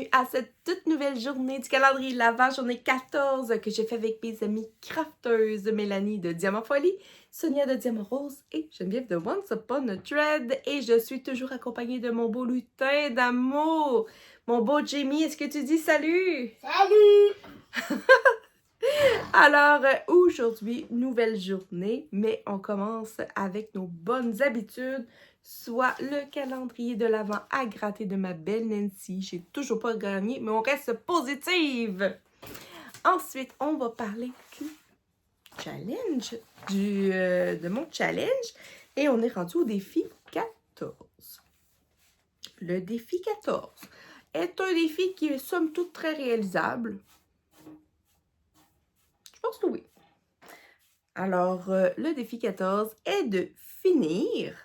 bienvenue à cette toute nouvelle journée du calendrier de l'Avent, journée 14 que j'ai fait avec mes amies crafteuses Mélanie de Diamant Folie, Sonia de Diamant Rose et Geneviève de Once Upon a Thread. Et je suis toujours accompagnée de mon beau lutin d'amour, mon beau Jamie. Est-ce que tu dis salut? Salut! Alors, aujourd'hui, nouvelle journée, mais on commence avec nos bonnes habitudes, soit le calendrier de l'Avent à gratter de ma belle Nancy. J'ai toujours pas gagné, mais on reste positive. Ensuite, on va parler du challenge, de mon challenge, et on est rendu au défi 14. Le défi 14 est un défi qui est somme toute très réalisable. Je pense que oui. Alors, le défi 14 est de finir.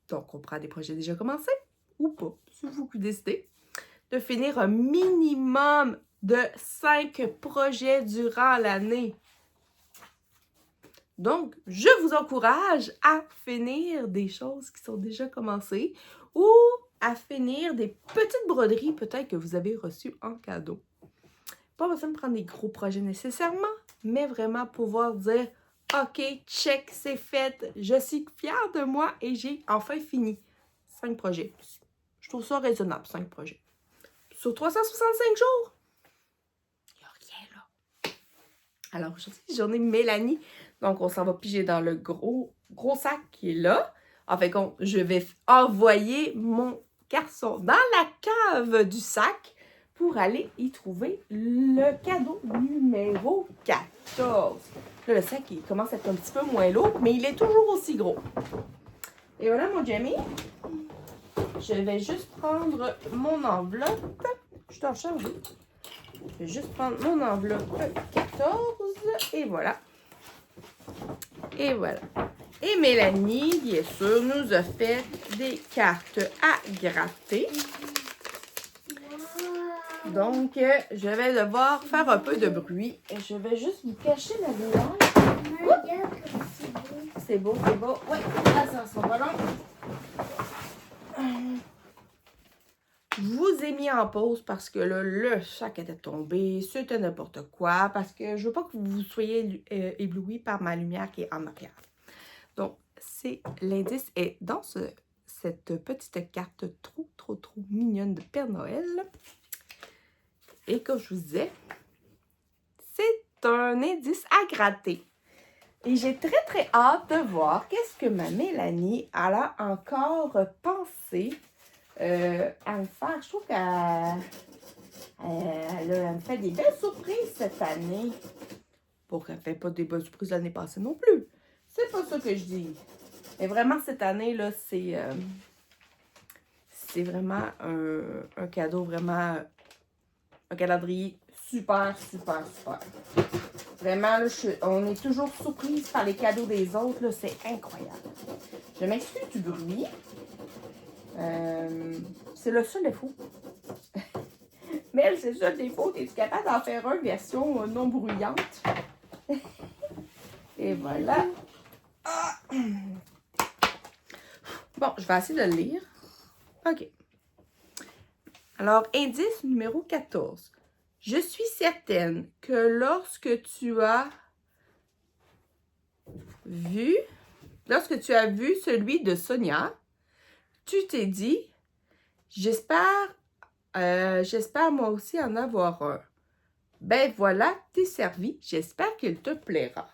Donc, on prend des projets déjà commencés ou pas, c'est vous qui décidez. De finir un minimum de 5 projets durant l'année. Donc, je vous encourage à finir des choses qui sont déjà commencées ou à finir des petites broderies peut-être que vous avez reçues en cadeau. Pas besoin de prendre des gros projets nécessairement, mais vraiment pouvoir dire « Ok, check, c'est fait, je suis fière de moi et j'ai enfin fini. » 5 projets. Je trouve ça raisonnable, 5 projets. Sur 365 jours, il n'y a rien là. Alors aujourd'hui, journée Mélanie. Donc, on s'en va piger dans le gros sac qui est là. En fait, je vais envoyer mon garçon dans la cave du sac pour aller y trouver le cadeau numéro 14. Là, le sac, il commence à être un petit peu moins lourd, mais il est toujours aussi gros. Et voilà, mon Jamie. Je vais juste prendre mon enveloppe. Je t'en charge. Je vais juste prendre mon enveloppe 14. Et voilà. Et voilà. Et Mélanie, bien sûr, nous a fait des cartes à gratter. Donc, je vais devoir faire un peu de bruit. Et je vais juste vous cacher la lumière. Regarde comme c'est beau. C'est beau, c'est beau. Oui, là, ça sera pas long. Je vous ai mis en pause parce que là, le sac était tombé. C'était n'importe quoi. Parce que je veux pas que vous soyez éblouis par ma lumière qui est en arrière. Donc, l'indice est dans cette petite carte trop mignonne de Père Noël. Et comme je vous disais, c'est un indice à gratter. Et j'ai très hâte de voir qu'est-ce que ma Mélanie elle a encore pensé à me faire. Je trouve qu'elle me fait des belles surprises cette année. Pour qu'elle ne fait pas des belles surprises l'année passée non plus. C'est pas ça que je dis. Mais vraiment, cette année, là, c'est vraiment un cadeau, vraiment un calendrier super. Vraiment, là, on est toujours surprise par les cadeaux des autres. Là, c'est incroyable. Je m'excuse du bruit. C'est le seul défaut. Mais c'est le seul défaut. Es-tu capable d'en faire une version non bruyante? Et voilà. Ah. Bon, je vais essayer de le lire. OK. Alors, indice numéro 14. Je suis certaine que lorsque tu as vu celui de Sonia, tu t'es dit, j'espère moi aussi en avoir un. Ben voilà, t'es servi. J'espère qu'il te plaira.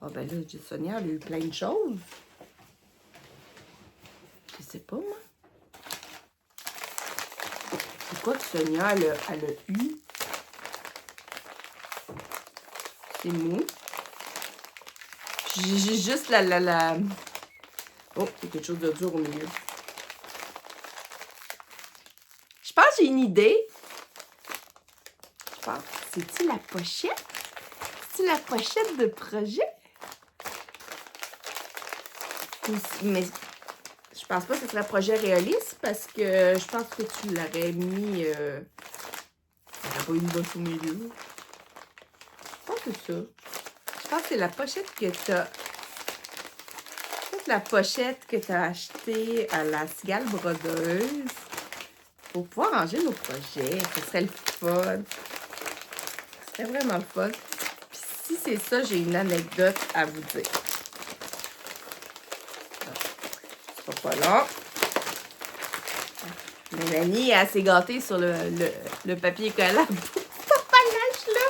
Ah ben là, Sonia, elle a eu plein de choses. Je sais pas, moi. C'est quoi que Sonia, elle a eu? C'est mou. J'ai juste la... Oh, il y a quelque chose de dur au milieu. Je pense que j'ai une idée. Je pense, c'est-tu la pochette? C'est-tu la pochette de projet? Mais je pense pas que ce serait un projet réaliste parce que je pense que tu l'aurais mis... il n'y aurait pas eu une bosse au milieu. Je pense que c'est ça. Je pense que c'est la pochette que tu as... C'est la pochette que tu as achetée à la Cigale Brodeuse. pour pouvoir ranger nos projets. Ce serait le fun. Ce serait vraiment le fun. Puis si c'est ça, j'ai une anecdote à vous dire. C'est pas long. Mélanie, elle s'est gâtée sur le papier collant pour ce panache-là.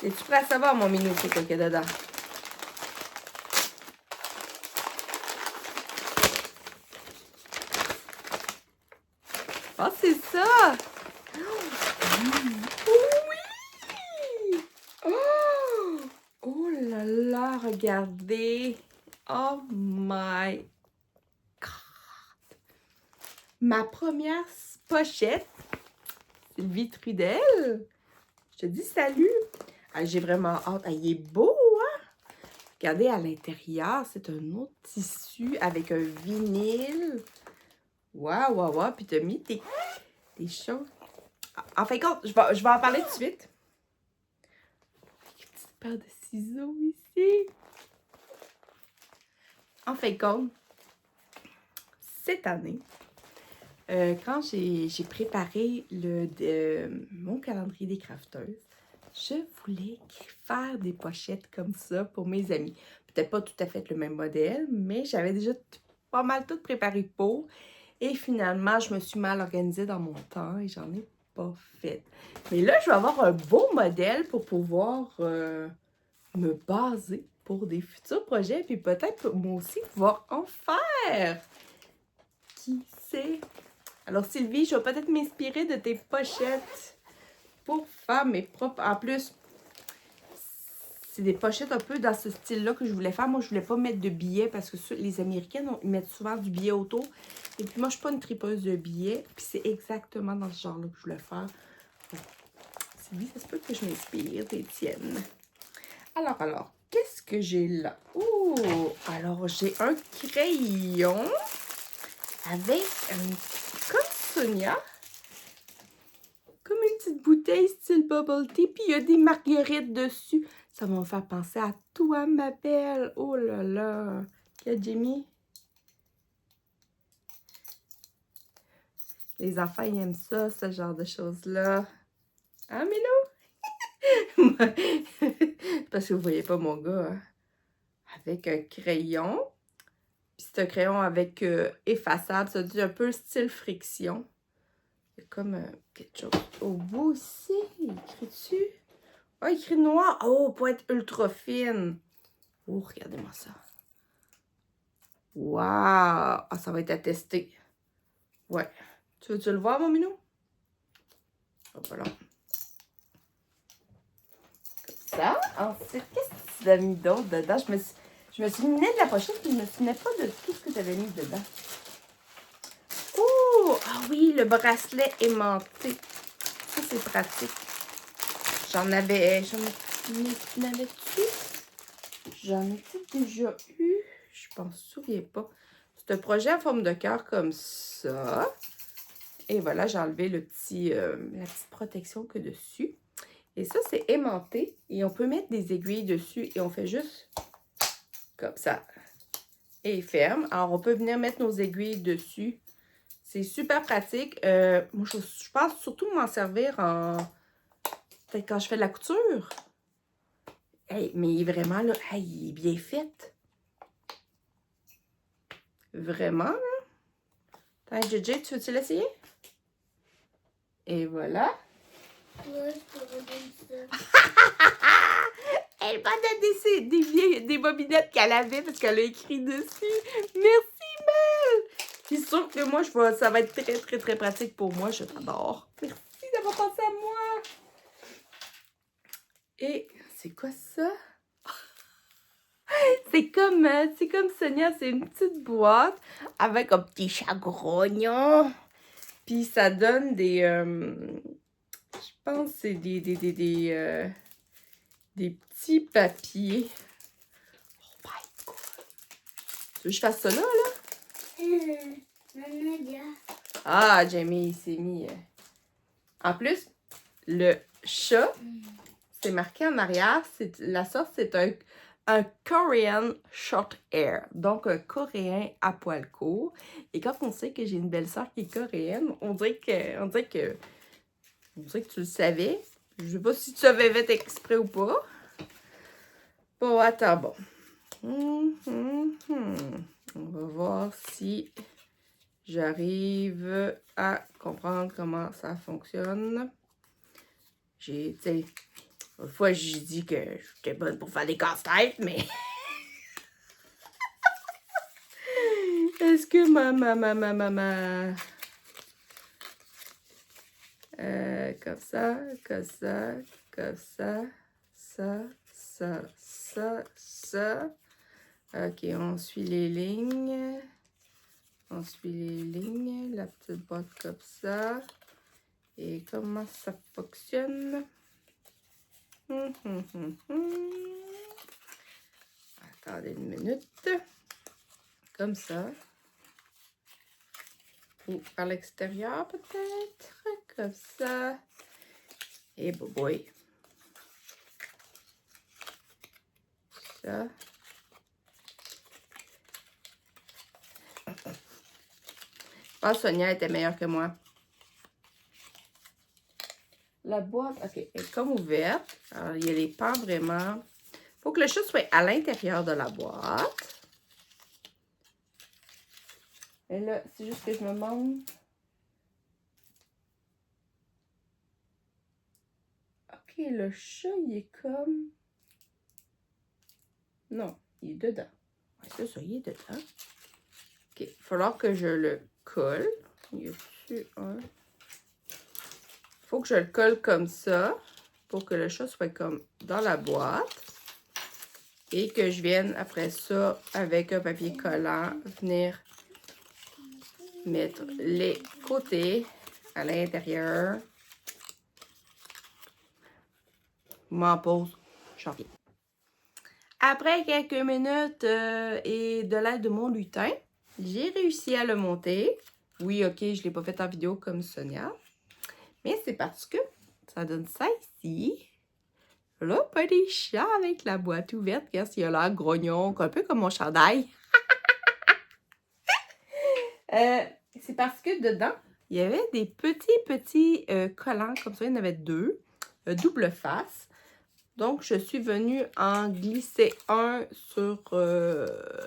Es-tu prêt à savoir, mon minou, c'est quoi qu'il y a dedans? Oh, c'est ça! Oui! Oh! Oh là là, regardez! Oh my God! Ma première pochette, Sylvie Trudel. Je te dis salut! Ah, j'ai vraiment hâte. Ah, il est beau, hein? Regardez à l'intérieur, c'est un autre tissu avec un vinyle. Waouh, waouh, waouh! Puis tu as mis des choses. En fin de compte, je vais en parler tout de suite. Une petite paire de ciseaux ici. En fin de compte, cette année, quand j'ai préparé mon calendrier des crafteuses, je voulais faire des pochettes comme ça pour mes amis. Peut-être pas tout à fait le même modèle, mais j'avais déjà pas mal tout préparé pour. Et finalement, je me suis mal organisée dans mon temps et j'en ai pas fait. Mais là, je vais avoir un beau modèle pour pouvoir me baser pour des futurs projets. Puis peut-être moi aussi pouvoir en faire. Qui sait? Alors Sylvie, je vais peut-être m'inspirer de tes pochettes pour faire mes propres... En plus, c'est des pochettes un peu dans ce style-là que je voulais faire. Moi, je voulais pas mettre de billets parce que les Américaines, ils mettent souvent du billet autour. Et puis moi, je suis pas une tripeuse de billets. Puis c'est exactement dans ce genre-là que je voulais faire. Sylvie, ça se peut que je m'inspire des tiennes. Alors, qu'est-ce que j'ai là? Oh! Alors, j'ai un crayon avec comme Sonia. Comme une petite bouteille style bubble tea. Puis il y a des marguerites dessus. Ça va me faire penser à toi, ma belle. Oh là là. Il y a Jamie. Les enfants, ils aiment ça, ce genre de choses-là. Hein, Milo? Parce que vous voyez pas mon gars. Hein? Avec un crayon. Puis c'est un crayon avec effaçable. Ça dit un peu style friction. Il y a comme quelque chose au bout ici. Écrit dessus. Oh, écrit noir. Oh, pointe ultra fine. Oh, regardez-moi ça. Wow! Ah, ça va être à tester. Ouais. Tu veux-tu le voir, mon minou? Hop là. Comme ça. Ensuite, qu'est-ce que tu as mis d'autre dedans? Je me suis mis de la pochette, mais je me souvenais pas de tout ce que tu avais mis dedans. Oh! Ah oui, le bracelet aimanté. Ça, c'est pratique. J'en avais-tu? J'en ai-tu déjà eu? Je m'en souviens pas. C'est un projet en forme de cœur comme ça. Et voilà, j'ai enlevé la petite protection que dessus. Et ça, c'est aimanté. Et on peut mettre des aiguilles dessus. Et on fait juste comme ça. Et ferme. Alors, on peut venir mettre nos aiguilles dessus. C'est super pratique. Moi, je pense surtout m'en servir peut-être quand je fais de la couture. Hey, mais il est vraiment là. Hey, il est bien fait. Vraiment, là. Attends, JJ, tu veux-tu l'essayer? Et voilà. Ouais, je te redonne ça. Elle m'a donné des bobinettes qu'elle avait parce qu'elle a écrit dessus. Merci, Mel! C'est sûr que moi, ça va être très, très, très pratique pour moi. Je t'adore. Merci d'avoir pensé à moi. Et c'est quoi ça? C'est comme Sonia, c'est une petite boîte avec un petit chat grognon. Puis ça donne des... je pense que c'est des petits papiers. Oh my God! Tu veux que je fasse ça là? Ah, Jamie, il s'est mis... En plus, le chat, c'est marqué en arrière. La sorte, c'est un un Korean short hair, donc un coréen à poil court. Et quand on sait que j'ai une belle-sœur qui est coréenne, on dirait que tu le savais. Je sais pas si tu avais fait exprès ou pas. Bon, attends, bon. On va voir si j'arrive à comprendre comment ça fonctionne. Tu sais, une fois, j'ai dit que j'étais bonne pour faire des casse-têtes, mais... Est-ce que comme ça, comme ça, comme ça, ça. Ok, on suit les lignes. On suit les lignes. La petite boîte comme ça. Et comment ça fonctionne? Attendez une minute. Comme ça. Ou à l'extérieur peut-être. Comme ça. Et boy. Ça. Je pense que Sonia était meilleure que moi. La boîte, ok, est comme ouverte. Alors, il y a les pans vraiment. Il faut que le chat soit à l'intérieur de la boîte. Et là, c'est juste que je me demande. Ok, le chat, il est comme. Non, il est dedans. Ouais, c'est ça, il est dedans. Ok, il va falloir que je le colle. Il y a-tu un. Il faut que je le colle comme ça pour que le chat soit comme dans la boîte. Et que je vienne après ça avec un papier collant venir mettre les côtés à l'intérieur. Je m'en pose, j'en reviens. Après quelques minutes et de l'aide de mon lutin, j'ai réussi à le monter. Oui, ok, je ne l'ai pas fait en vidéo comme Sonia. Mais c'est parce que ça donne ça ici. Le petit chat avec la boîte ouverte. Regarde s'il a l'air grognon, un peu comme mon chandail. C'est parce que dedans, il y avait des petits collants comme ça. Il y en avait deux, double face. Donc, je suis venue en glisser un sur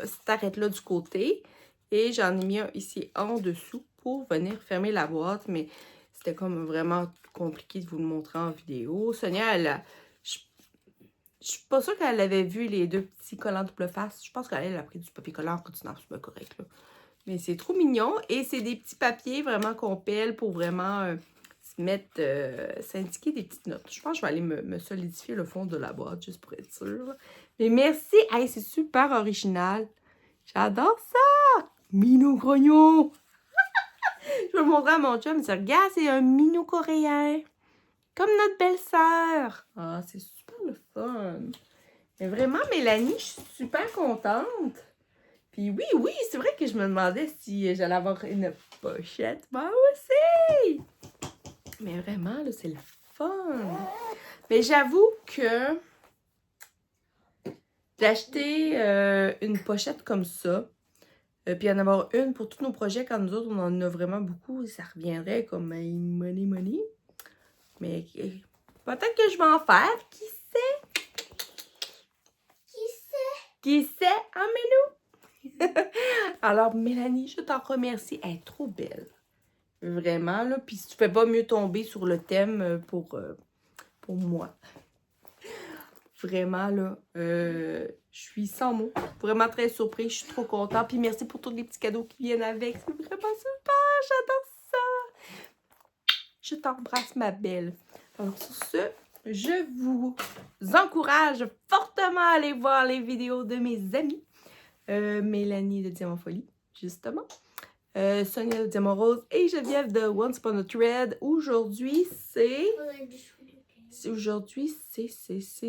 cette arête-là du côté. Et j'en ai mis un ici en dessous pour venir fermer la boîte. Mais c'était comme vraiment compliqué de vous le montrer en vidéo. Sonia, elle a... Je suis pas sûre qu'elle avait vu les deux petits collants double face. Je pense qu'elle a pris du papier collant en continuant. C'est pas correct, là. Mais c'est trop mignon. Et c'est des petits papiers vraiment qu'on pèle pour vraiment se mettre, s'indiquer des petites notes. Je pense que je vais aller me solidifier le fond de la boîte, juste pour être sûre. Mais merci! Hey, c'est super original. J'adore ça! Minou grognon! Je vais le montrer à mon chum. Il dit, regarde, c'est un minou coréen. Comme notre belle-sœur. Ah, c'est super le fun. Mais vraiment, Mélanie, je suis super contente. Puis oui, c'est vrai que je me demandais si j'allais avoir une pochette. Moi aussi! Mais vraiment, là, c'est le fun. Mais j'avoue que d'acheter une pochette comme ça, puis en avoir une pour tous nos projets, quand nous autres, on en a vraiment beaucoup, ça reviendrait comme money. Mais peut-être que je vais en faire. Qui sait? Qui sait? Ah, mais nous! Alors, Mélanie, je t'en remercie. Elle est trop belle. Vraiment, là. Puis si tu fais pas mieux tomber sur le thème pour moi. Vraiment, là. Je suis sans mots. Vraiment très surprise. Je suis trop contente. Puis merci pour tous les petits cadeaux qui viennent avec. C'est vraiment super. J'adore ça. Je t'embrasse, ma belle. Alors, sur ce, je vous encourage fortement à aller voir les vidéos de mes amis. Mélanie de Diamant Folie, justement. Sonia de Diamant Rose et Geneviève de Once Upon a Thread. Aujourd'hui, c'est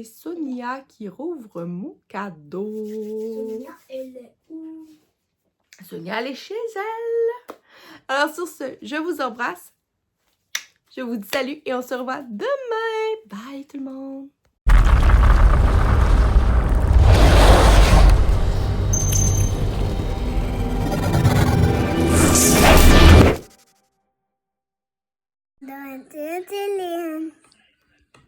Sonia qui rouvre mon cadeau. Sonia, elle est où? Sonia, elle est chez elle. Alors, sur ce, je vous embrasse. Je vous dis salut et on se revoit demain. Bye tout le monde.